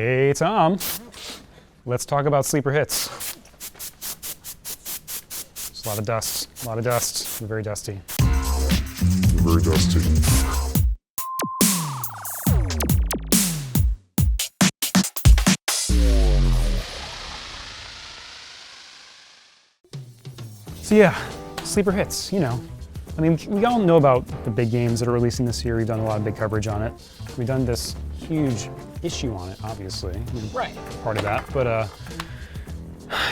Hey, Tom. Let's talk about sleeper hits. There's a lot of dust. We're very dusty. Very dusty. So yeah, sleeper hits, you know. I mean, we all know about the big games that are releasing this year. We've done a lot of big coverage on it. We've done this huge issue on it, obviously. I mean, right. Part of that, but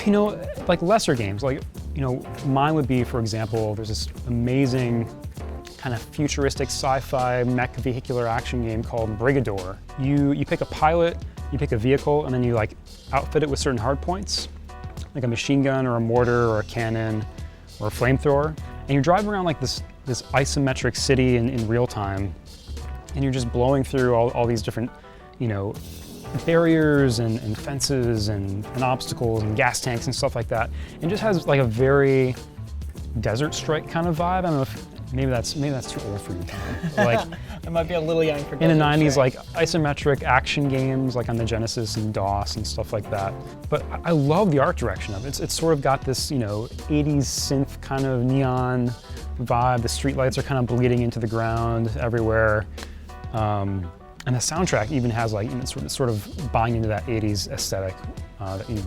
you know, like lesser games, like, you know, mine would be, for example, there's this amazing kind of futuristic sci-fi mech vehicular action game called Brigador. You pick a pilot, you pick a vehicle, and then you like outfit it with certain hard points, like a machine gun or a mortar or a cannon or a flamethrower, and you're driving around like this isometric city in real time, and you're just blowing through all these different, you know, barriers and fences and obstacles and gas tanks and stuff like that. And just has like a very Desert Strike kind of vibe. I don't know if maybe that's too old for you, Tom. Like I might be a little young for in the Desert 90s, Strike. like isometric action games like on the Genesis and DOS and stuff like that. But I love the art direction of it. It's sort of got this, you know, 80s synth kind of neon vibe. The streetlights are kind of bleeding into the ground everywhere. And the soundtrack even has like, you know, sort of buying into that 80s aesthetic that you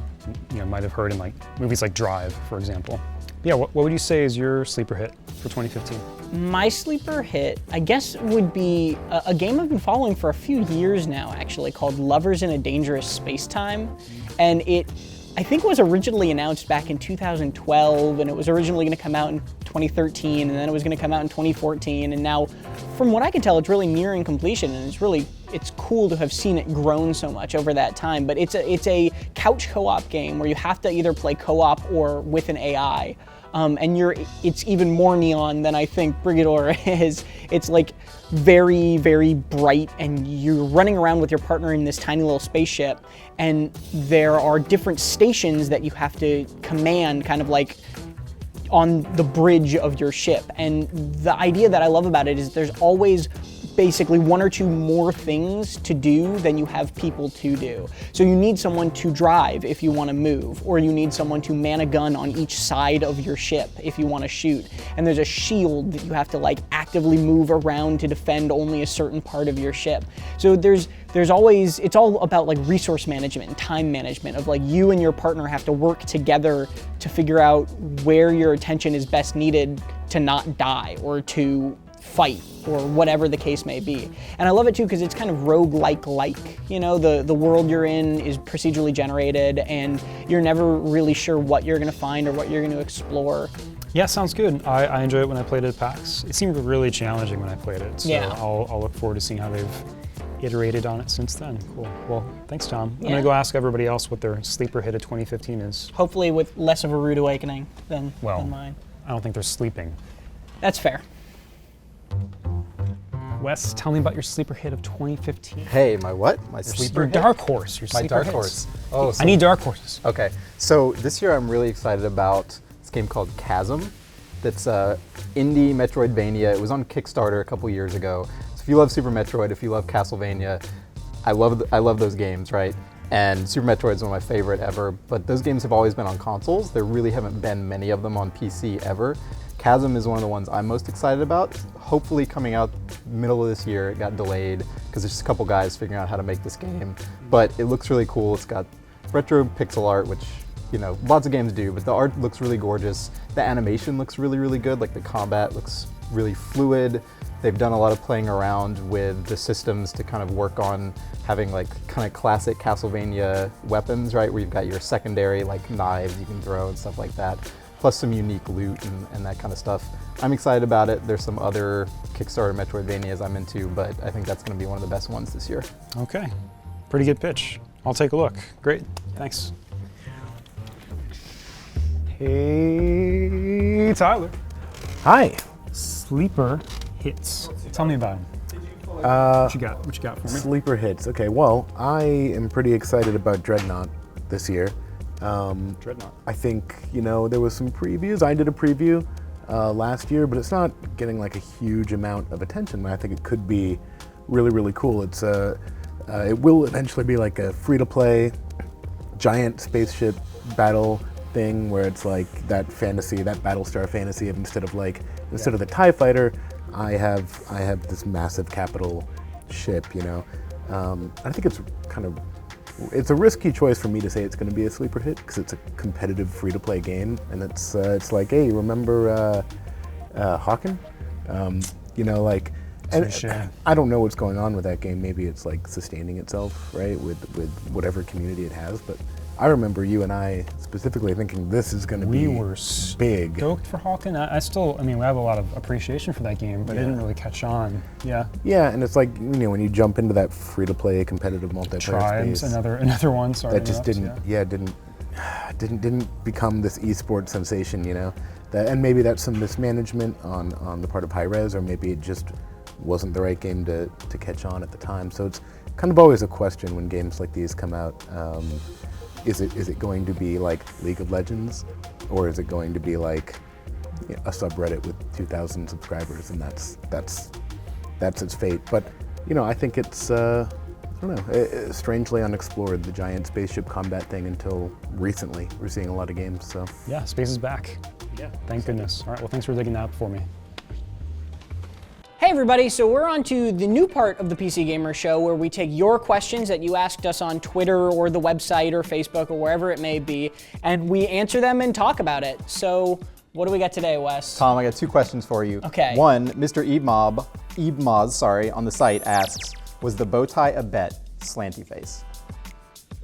know might have heard in like movies like Drive, for example. Yeah, what would you say is your sleeper hit for 2015? My sleeper hit, I guess, would be a game I've been following for a few years now, actually, called Lovers in a Dangerous Space-Time. And it, I think, was originally announced back in 2012, and it was originally going to come out in 2013, and then it was going to come out in 2014, and now, from what I can tell, it's really nearing completion, and it's cool to have seen it grown so much over that time. But it's a couch co-op game where you have to either play co-op or with an AI. And it's even more neon than I think Brigador is. It's like very, very bright, and you're running around with your partner in this tiny little spaceship, and there are different stations that you have to command, kind of like on the bridge of your ship. And the idea that I love about it is there's always basically one or two more things to do than you have people to do. So you need someone to drive if you want to move, or you need someone to man a gun on each side of your ship if you want to shoot. And there's a shield that you have to like actively move around to defend only a certain part of your ship. So there's always, it's all about like resource management and time management of like you and your partner have to work together to figure out where your attention is best needed to not die or to fight or whatever the case may be. And I love it too because it's kind of roguelike. You know, the world you're in is procedurally generated and you're never really sure what you're going to find or what you're going to explore. Yeah, sounds good. I enjoyed it when I played it at PAX. It seemed really challenging when I played it, so yeah. I'll look forward to seeing how they've iterated on it since then. Cool. Well, thanks, Tom. Yeah. I'm gonna go ask everybody else what their sleeper hit of 2015 is. Hopefully with less of a rude awakening than mine. I don't think they're sleeping. That's fair. Wes, tell me about your sleeper hit of 2015. Hey, my what? My Your sleeper hit? dark horse. Your My sleeper dark hits. horse. Oh, so I need dark horses. Okay, so this year I'm really excited about this game called Chasm. That's indie Metroidvania. It was on Kickstarter a couple years ago. So if you love Super Metroid, if you love Castlevania, I love those games, right? And Super Metroid is one of my favorite ever, but those games have always been on consoles. There really haven't been many of them on PC ever. Chasm is one of the ones I'm most excited about. Hopefully coming out middle of this year. It got delayed because there's just a couple guys figuring out how to make this game. But it looks really cool. It's got retro pixel art, which, you know, lots of games do, but the art looks really gorgeous. The animation looks really, really good. Like the combat looks really fluid. They've done a lot of playing around with the systems to kind of work on having like kind of classic Castlevania weapons, right? Where you've got your secondary like knives you can throw and stuff like that, plus some unique loot and that kind of stuff. I'm excited about it. There's some other Kickstarter Metroidvanias I'm into, but I think that's gonna be one of the best ones this year. Okay, pretty good pitch. I'll take a look. Great, thanks. Hey, Tyler. Hi. Sleeper hits. Tell me about him. What you got for me? Sleeper hits. Okay, well, I am pretty excited about Dreadknot this year. Dreadknot. I think, you know, there was some previews. I did a preview last year, but it's not getting like a huge amount of attention. I think it could be really, really cool. It's It will eventually be like a free-to-play giant spaceship battle thing where it's like that fantasy, that Battlestar fantasy of instead of the TIE fighter, I have this massive capital ship, you know. I think it's a risky choice for me to say it's going to be a sleeper hit because it's a competitive free-to-play game, and it's like, hey, remember Hawken? You know, like, and I don't know what's going on with that game. Maybe it's like sustaining itself, right, with whatever community it has. But I remember you and I specifically thinking this is going to be big. Stoked for Hawken. I mean, we have a lot of appreciation for that game, but it didn't really catch on. Yeah. Yeah, and it's like, you know, when you jump into that free-to-play competitive multiplayer Tribes, space, another one. Sorry, that just didn't become this esports sensation, you know. And maybe that's some mismanagement on the part of Hi-Rez, or maybe it just wasn't the right game to catch on at the time. So it's kind of always a question when games like these come out. Is it going to be like League of Legends, or is it going to be like a subreddit with 2,000 subscribers, and that's its fate? But you know, I think it's I don't know, strangely unexplored, the giant spaceship combat thing until recently. We're seeing a lot of games, so yeah, space is back. Yeah, thank goodness. All right, well, thanks for digging that up for me. Hey everybody, so we're on to the new part of the PC Gamer Show where we take your questions that you asked us on Twitter or the website or Facebook or wherever it may be, and we answer them and talk about it. So what do we got today, Wes? Tom, I got 2 questions for you. Okay. One, Mr. Ebmoz, on the site asks, was the bow tie a bet, slanty face?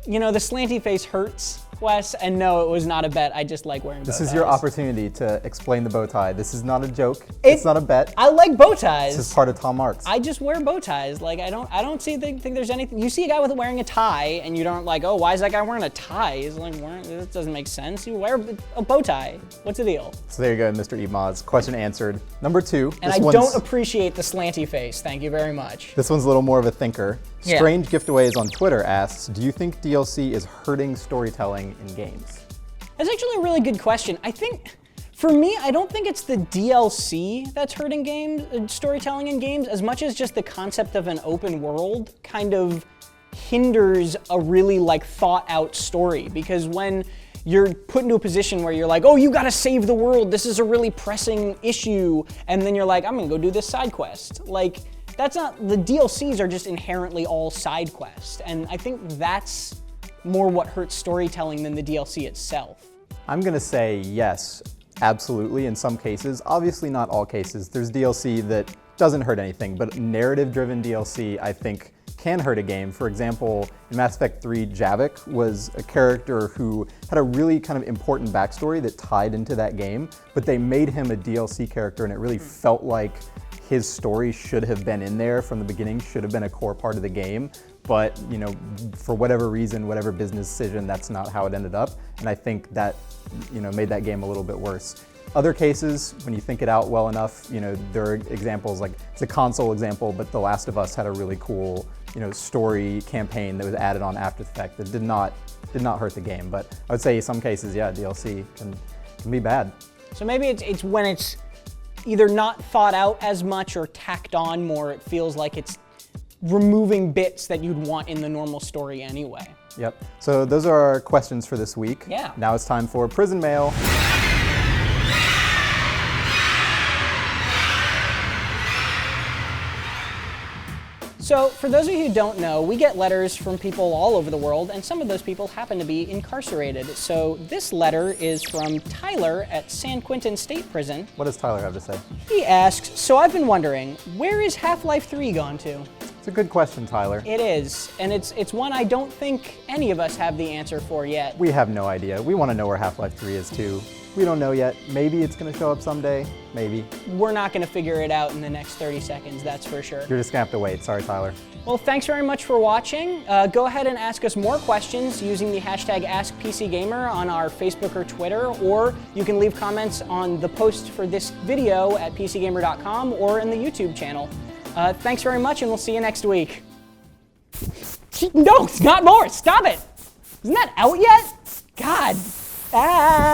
You know, the slanty face hurts, Wes, and no, it was not a bet. I just like wearing bow ties. This is your opportunity to explain the bow tie. This is not a joke. It's not a bet. I like bow ties. This is part of Tom Marks. I just wear bow ties. Like, I don't think there's anything. You see a guy wearing a tie, and you don't like, oh, why is that guy wearing a tie? He's like, this doesn't make sense. You wear a bow tie. What's the deal? So there you go, Mr. Ebmoz. Question answered. Number 2. And I don't appreciate the slanty face. Thank you very much. This one's a little more of a thinker. Yeah. Strange Giftways on Twitter asks, do you think DLC is hurting storytelling in games? That's actually a really good question. I think, for me, I don't think it's the DLC that's hurting storytelling in games, as much as just the concept of an open world kind of hinders a really thought out story. Because when you're put into a position where you're like, oh, you gotta save the world, this is a really pressing issue, and then you're like, I'm gonna go do this side quest. Like, that's not, the DLCs are just inherently all side quests, and I think that's more what hurts storytelling than the DLC itself. I'm gonna say yes, absolutely, in some cases. Obviously not all cases. There's DLC that doesn't hurt anything, but narrative-driven DLC, I think, can hurt a game. For example, in Mass Effect 3, Javik was a character who had a really kind of important backstory that tied into that game, but they made him a DLC character, and it really felt like his story should have been in there from the beginning, should have been a core part of the game. But, you know, for whatever reason, whatever business decision, that's not how it ended up. And I think that, you know, made that game a little bit worse. Other cases, when you think it out well enough, you know, there are examples like, it's a console example, but The Last of Us had a really cool, you know, story campaign that was added on after the fact that did not hurt the game. But I would say in some cases, yeah, DLC can be bad. So maybe it's when it's either not thought out as much or tacked on more, it feels like it's removing bits that you'd want in the normal story anyway. Yep. So those are our questions for this week. Yeah. Now it's time for Prison Mail. So for those of you who don't know, we get letters from people all over the world, and some of those people happen to be incarcerated. So this letter is from Tyler at San Quentin State Prison. What does Tyler have to say? He asks, so I've been wondering, where is Half-Life 3 gone to? It's a good question, Tyler. It is, and it's one I don't think any of us have the answer for yet. We have no idea. We want to know where Half-Life 3 is too. We don't know yet. Maybe it's going to show up someday. Maybe. We're not going to figure it out in the next 30 seconds, that's for sure. You're just going to have to wait. Sorry, Tyler. Well, thanks very much for watching. Go ahead and ask us more questions using the hashtag AskPCGamer on our Facebook or Twitter, or you can leave comments on the post for this video at PCGamer.com or in the YouTube channel. Thanks very much, and we'll see you next week. No, not more! Stop it! Isn't that out yet? God. Ah.